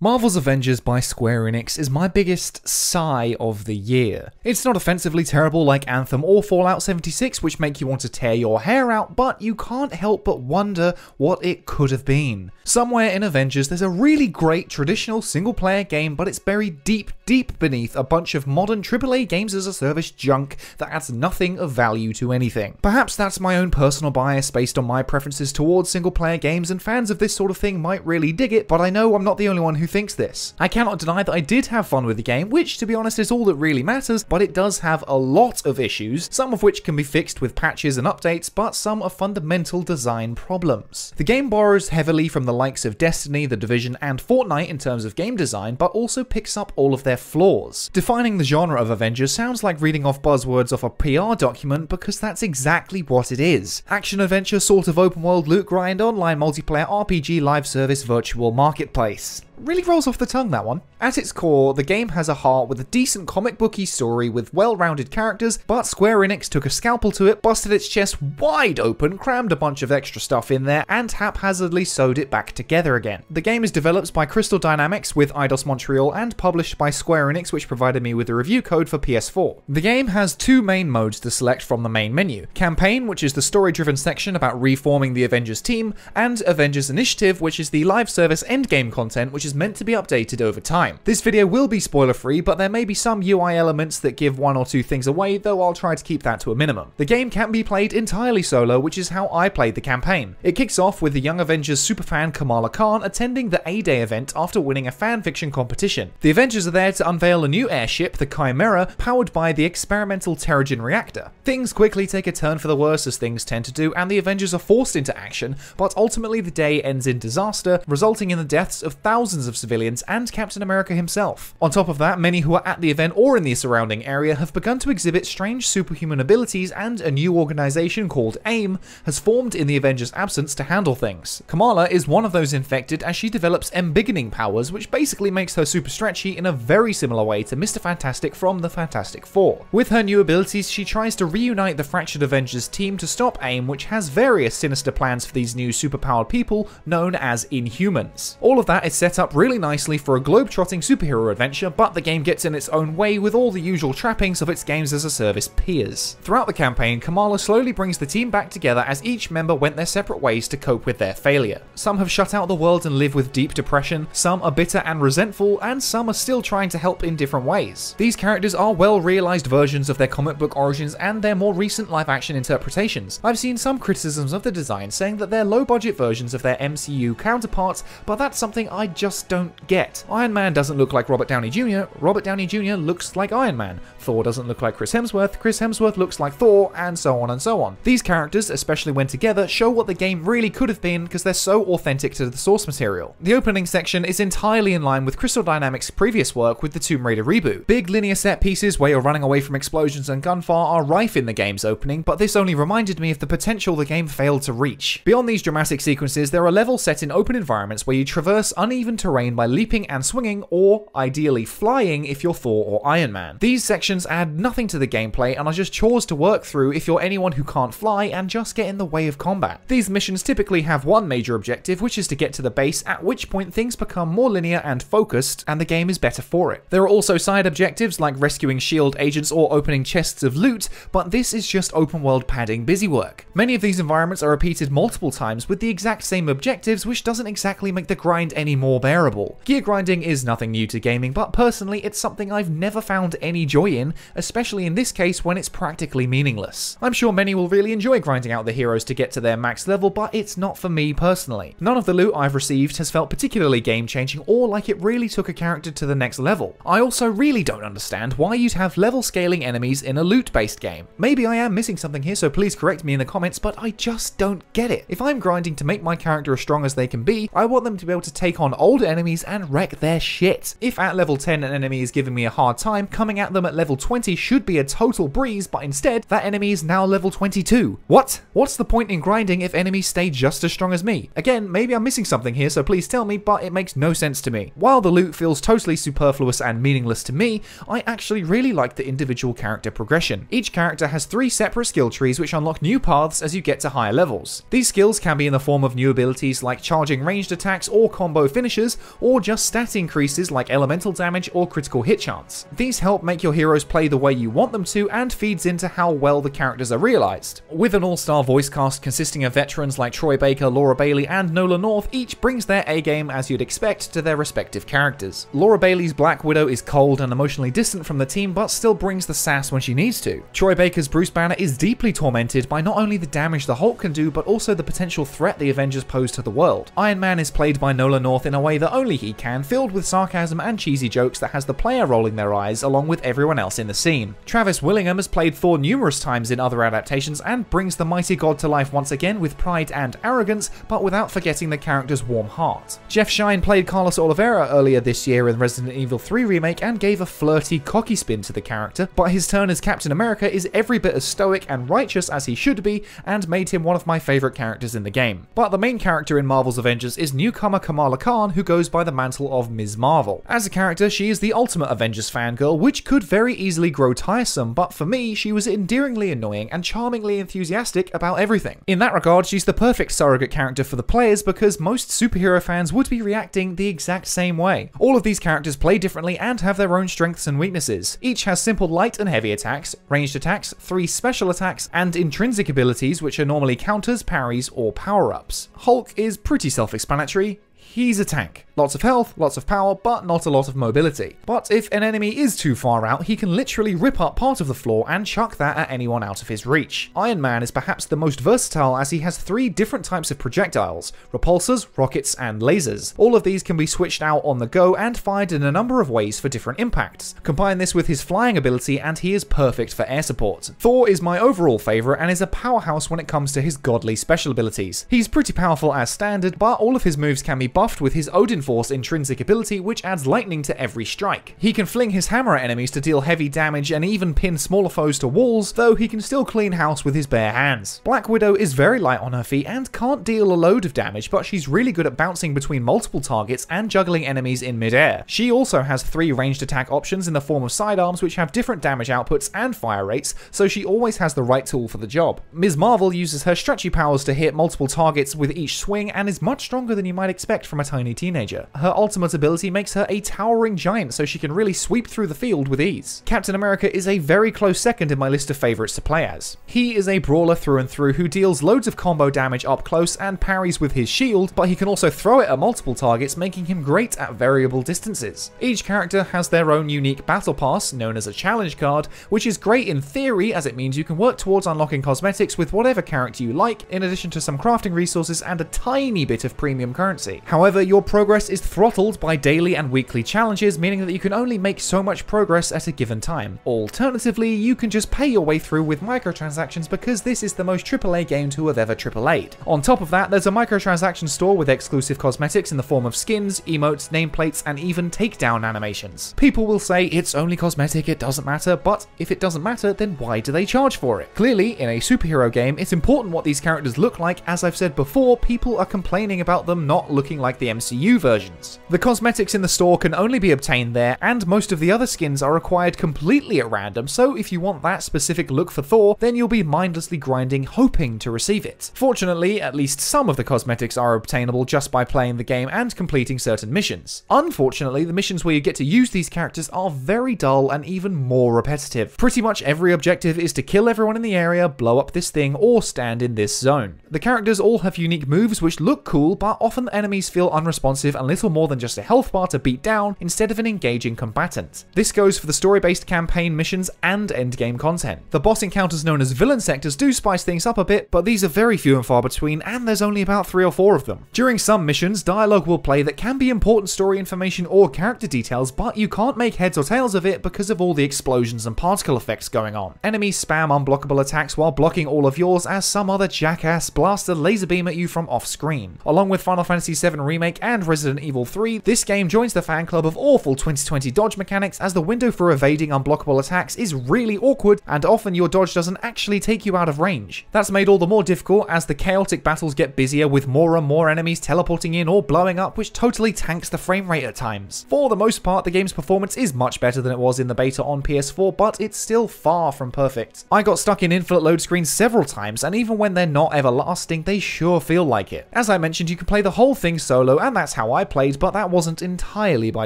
Marvel's Avengers by Square Enix is my biggest sigh of the year. It's not offensively terrible like Anthem or Fallout 76, which make you want to tear your hair out, but you can't help but wonder what it could have been. Somewhere in Avengers there's a really great traditional single-player game, but it's buried deep beneath a bunch of modern AAA games as a service junk that adds nothing of value to anything. Perhaps that's my own personal bias based on my preferences towards single-player games, and fans of this sort of thing might really dig it, but I know I'm not the only one who thinks this. I cannot deny that I did have fun with the game, which to be honest is all that really matters, but it does have a lot of issues, some of which can be fixed with patches and updates, but some are fundamental design problems. The game borrows heavily from the likes of Destiny, The Division, and Fortnite in terms of game design, but also picks up all of their flaws. Defining the genre of Avengers sounds like reading off buzzwords off a PR document, because that's exactly what it is. Action-adventure sort of open-world loot grind, online multiplayer RPG live service virtual marketplace. Really rolls off the tongue, that one. At its core, the game has a heart with a decent comic booky story with well-rounded characters, but Square Enix took a scalpel to it, busted its chest wide open, crammed a bunch of extra stuff in there, and haphazardly sewed it back together again. The game is developed by Crystal Dynamics with Eidos Montreal and published by Square Enix, which provided me with a review code for PS4. The game has two main modes to select from the main menu: Campaign, which is the story-driven section about reforming the Avengers team, and Avengers Initiative, which is the live service endgame content, which is meant to be updated over time. This video will be spoiler free, but there may be some UI elements that give one or two things away, though I'll try to keep that to a minimum. The game can be played entirely solo, which is how I played the campaign. It kicks off with the Young Avengers superfan Kamala Khan attending the A-Day event after winning a fanfiction competition. The Avengers are there to unveil a new airship, the Chimera, powered by the experimental Terrigen reactor. Things quickly take a turn for the worse, as things tend to do, and the Avengers are forced into action, but ultimately the day ends in disaster, resulting in the deaths of thousands of civilians and Captain America himself. On top of that, many who are at the event or in the surrounding area have begun to exhibit strange superhuman abilities, and a new organization called AIM has formed in the Avengers' absence to handle things. Kamala is one of those infected, as she develops embiggening powers, which basically makes her super stretchy in a very similar way to Mr. Fantastic from the Fantastic Four. With her new abilities, she tries to reunite the fractured Avengers team to stop AIM, which has various sinister plans for these new superpowered people known as Inhumans. All of that is set up really nicely for a globe-trotting superhero adventure, but the game gets in its own way with all the usual trappings of its games as a service peers. Throughout the campaign, Kamala slowly brings the team back together as each member went their separate ways to cope with their failure. Some have shut out the world and live with deep depression, some are bitter and resentful, and some are still trying to help in different ways. These characters are well-realized versions of their comic book origins and their more recent live-action interpretations. I've seen some criticisms of the design saying that they're low-budget versions of their MCU counterparts, but that's something I just don't get. Iron Man doesn't look like Robert Downey Jr., Robert Downey Jr. looks like Iron Man. Thor doesn't look like Chris Hemsworth looks like Thor, and so on and so on. These characters, especially when together, show what the game really could have been because they're so authentic to the source material. The opening section is entirely in line with Crystal Dynamics' previous work with the Tomb Raider reboot. Big linear set pieces where you're running away from explosions and gunfire are rife in the game's opening, but this only reminded me of the potential the game failed to reach. Beyond these dramatic sequences, there are levels set in open environments where you traverse uneven terrain by leaping and swinging, or ideally flying if you're Thor or Iron Man. These sections add nothing to the gameplay and are just chores to work through if you're anyone who can't fly and just get in the way of combat. These missions typically have one major objective, which is to get to the base, at which point things become more linear and focused, and the game is better for it. There are also side objectives like rescuing SHIELD agents or opening chests of loot, but this is just open world padding busywork. Many of these environments are repeated multiple times with the exact same objectives, which doesn't exactly make the grind any more bearable. Gear grinding is nothing new to gaming, but personally it's something I've never found any joy in, especially in this case when it's practically meaningless. I'm sure many will really enjoy grinding out the heroes to get to their max level, but it's not for me personally. None of the loot I've received has felt particularly game-changing or like it really took a character to the next level. I also really don't understand why you'd have level scaling enemies in a loot-based game. Maybe I am missing something here, so please correct me in the comments, but I just don't get it. If I'm grinding to make my character as strong as they can be, I want them to be able to take on older enemies and wreck their shit. If at level 10 an enemy is giving me a hard time, coming at them at level 20 should be a total breeze, but instead that enemy is now level 22. What? What's the point in grinding if enemies stay just as strong as me? Again, maybe I'm missing something here, so please tell me, but it makes no sense to me. While the loot feels totally superfluous and meaningless to me, I actually really like the individual character progression. Each character has 3 separate skill trees which unlock new paths as you get to higher levels. These skills can be in the form of new abilities like charging ranged attacks or combo finishes, bonuses, or just stat increases like elemental damage or critical hit chance. These help make your heroes play the way you want them to and feeds into how well the characters are realized. With an all-star voice cast consisting of veterans like Troy Baker, Laura Bailey, and Nola North, each brings their A-game as you'd expect to their respective characters. Laura Bailey's Black Widow is cold and emotionally distant from the team, but still brings the sass when she needs to. Troy Baker's Bruce Banner is deeply tormented by not only the damage the Hulk can do, but also the potential threat the Avengers pose to the world. Iron Man is played by Nola North in a way that only he can, filled with sarcasm and cheesy jokes that has the player rolling their eyes along with everyone else in the scene. Travis Willingham has played Thor numerous times in other adaptations and brings the mighty god to life once again with pride and arrogance, but without forgetting the character's warm heart. Jeff Shine played Carlos Oliveira earlier this year in Resident Evil 3 Remake and gave a flirty, cocky spin to the character, but his turn as Captain America is every bit as stoic and righteous as he should be, and made him one of my favourite characters in the game. But the main character in Marvel's Avengers is newcomer Kamala Khan, who goes by the mantle of Ms. Marvel. As a character, she is the ultimate Avengers fangirl, which could very easily grow tiresome, but for me, she was endearingly annoying and charmingly enthusiastic about everything. In that regard, she's the perfect surrogate character for the players because most superhero fans would be reacting the exact same way. All of these characters play differently and have their own strengths and weaknesses. Each has simple light and heavy attacks, ranged attacks, 3 special attacks, and intrinsic abilities which are normally counters, parries, or power-ups. Hulk is pretty self-explanatory. He's a tank. Lots of health, lots of power, but not a lot of mobility. But if an enemy is too far out, he can literally rip up part of the floor and chuck that at anyone out of his reach. Iron Man is perhaps the most versatile as he has 3 different types of projectiles: repulsors, rockets, and lasers. All of these can be switched out on the go and fired in a number of ways for different impacts. Combine this with his flying ability and he is perfect for air support. Thor is my overall favourite and is a powerhouse when it comes to his godly special abilities. He's pretty powerful as standard, but all of his moves can be buffed with his Odin Force intrinsic ability, which adds lightning to every strike. He can fling his hammer at enemies to deal heavy damage and even pin smaller foes to walls, though he can still clean house with his bare hands. Black Widow is very light on her feet and can't deal a load of damage, but she's really good at bouncing between multiple targets and juggling enemies in mid-air. She also has 3 ranged attack options in the form of sidearms which have different damage outputs and fire rates, so she always has the right tool for the job. Ms. Marvel uses her stretchy powers to hit multiple targets with each swing and is much stronger than you might expect from a tiny teenager. Her ultimate ability makes her a towering giant, so she can really sweep through the field with ease. Captain America is a very close second in my list of favourites to play as. He is a brawler through and through who deals loads of combo damage up close and parries with his shield, but he can also throw it at multiple targets, making him great at variable distances. Each character has their own unique battle pass, known as a challenge card, which is great in theory as it means you can work towards unlocking cosmetics with whatever character you like, in addition to some crafting resources and a tiny bit of premium currency. However, your progress is throttled by daily and weekly challenges, meaning that you can only make so much progress at a given time. Alternatively, you can just pay your way through with microtransactions because this is the most AAA game to have ever AAA'd. On top of that, there's a microtransaction store with exclusive cosmetics in the form of skins, emotes, nameplates, and even takedown animations. People will say it's only cosmetic, it doesn't matter, but if it doesn't matter, then why do they charge for it? Clearly, in a superhero game, it's important what these characters look like. As I've said before, people are complaining about them not looking like the MCU versions. The cosmetics in the store can only be obtained there, and most of the other skins are acquired completely at random, so if you want that specific look for Thor, then you'll be mindlessly grinding hoping to receive it. Fortunately, at least some of the cosmetics are obtainable just by playing the game and completing certain missions. Unfortunately, the missions where you get to use these characters are very dull and even more repetitive. Pretty much every objective is to kill everyone in the area, blow up this thing, or stand in this zone. The characters all have unique moves which look cool, but often the enemies feel unresponsive and little more than just a health bar to beat down instead of an engaging combatant. This goes for the story-based campaign missions and endgame content. The boss encounters known as villain sectors do spice things up a bit, but these are very few and far between, and there's only about 3 or 4 of them. During some missions, dialogue will play that can be important story information or character details, but you can't make heads or tails of it because of all the explosions and particle effects going on. Enemies spam unblockable attacks while blocking all of yours as some other jackass blasts a laser beam at you from off-screen. Along with Final Fantasy VII Remake and Resident Evil 3, this game joins the fan club of awful 2020 dodge mechanics, as the window for evading unblockable attacks is really awkward and often your dodge doesn't actually take you out of range. That's made all the more difficult as the chaotic battles get busier with more and more enemies teleporting in or blowing up, which totally tanks the frame rate at times. For the most part, the game's performance is much better than it was in the beta on PS4, but it's still far from perfect. I got stuck in infinite load screens several times, and even when they're not everlasting, they sure feel like it. As I mentioned, you can play the whole thing solo, and that's how I played, but that wasn't entirely by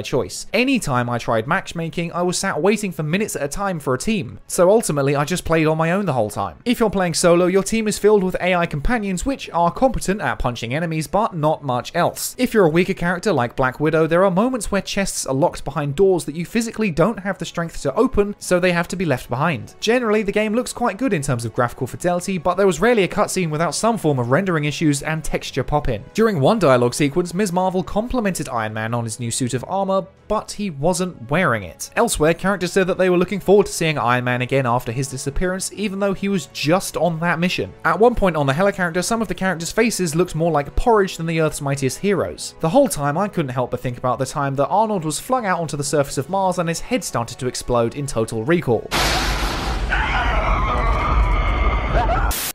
choice. Anytime I tried matchmaking, I was sat waiting for minutes at a time for a team, so ultimately I just played on my own the whole time. If you're playing solo, your team is filled with AI companions which are competent at punching enemies, but not much else. If you're a weaker character like Black Widow, there are moments where chests are locked behind doors that you physically don't have the strength to open, so they have to be left behind. Generally, the game looks quite good in terms of graphical fidelity, but there was rarely a cutscene without some form of rendering issues and texture pop-in. During one dialogue sequence, Ms. Marvel complimented Iron Man on his new suit of armor, but he wasn't wearing it. Elsewhere, characters said that they were looking forward to seeing Iron Man again after his disappearance, even though he was just on that mission. At one point on the helicopter, some of the characters' faces looked more like porridge than the Earth's mightiest heroes. The whole time, I couldn't help but think about the time that Arnold was flung out onto the surface of Mars and his head started to explode in Total Recall.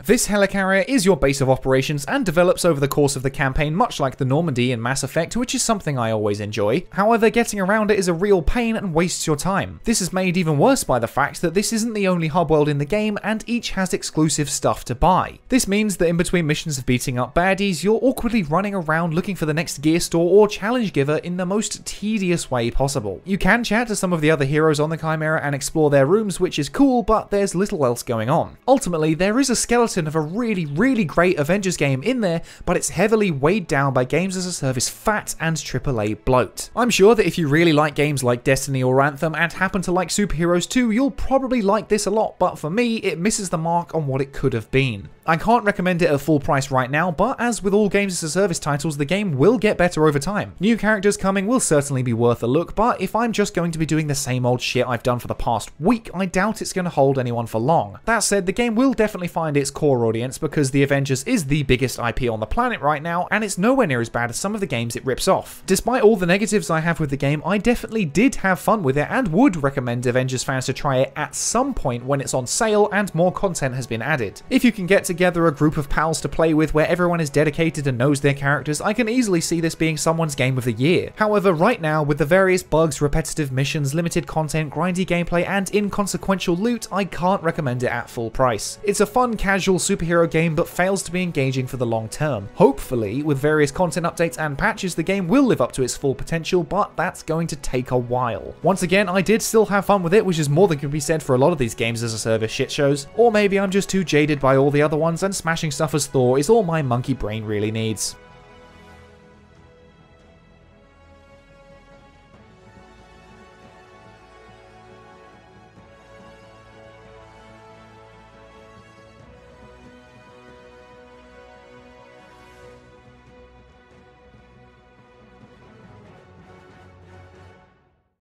This helicarrier is your base of operations and develops over the course of the campaign, much like the Normandy in Mass Effect, which is something I always enjoy. However, getting around it is a real pain and wastes your time. This is made even worse by the fact that this isn't the only hub world in the game and each has exclusive stuff to buy. This means that in between missions of beating up baddies, you're awkwardly running around looking for the next gear store or challenge giver in the most tedious way possible. You can chat to some of the other heroes on the Chimera and explore their rooms, which is cool, but there's little else going on. Ultimately, there is a skeleton of a really great Avengers game in there, but it's heavily weighed down by games as a service fat and AAA bloat. I'm sure that if you really like games like Destiny or Anthem and happen to like superheroes too, you'll probably like this a lot, but for me, it misses the mark on what it could have been. I can't recommend it at full price right now, but as with all games as a service titles, the game will get better over time. New characters coming will certainly be worth a look, but if I'm just going to be doing the same old shit I've done for the past week, I doubt it's going to hold anyone for long. That said, the game will definitely find its core audience because the Avengers is the biggest IP on the planet right now, and it's nowhere near as bad as some of the games it rips off. Despite all the negatives I have with the game, I definitely did have fun with it and would recommend Avengers fans to try it at some point when it's on sale and more content has been added. If you can get together a group of pals to play with where everyone is dedicated and knows their characters, I can easily see this being someone's game of the year. However, right now, with the various bugs, repetitive missions, limited content, grindy gameplay, and inconsequential loot, I can't recommend it at full price. It's a fun, casual superhero game, but fails to be engaging for the long term. Hopefully, with various content updates and patches, the game will live up to its full potential, but that's going to take a while. Once again, I did still have fun with it, which is more than can be said for a lot of these games as a service shit shows, or maybe I'm just too jaded by all the other ones and smashing stuff as Thor is all my monkey brain really needs.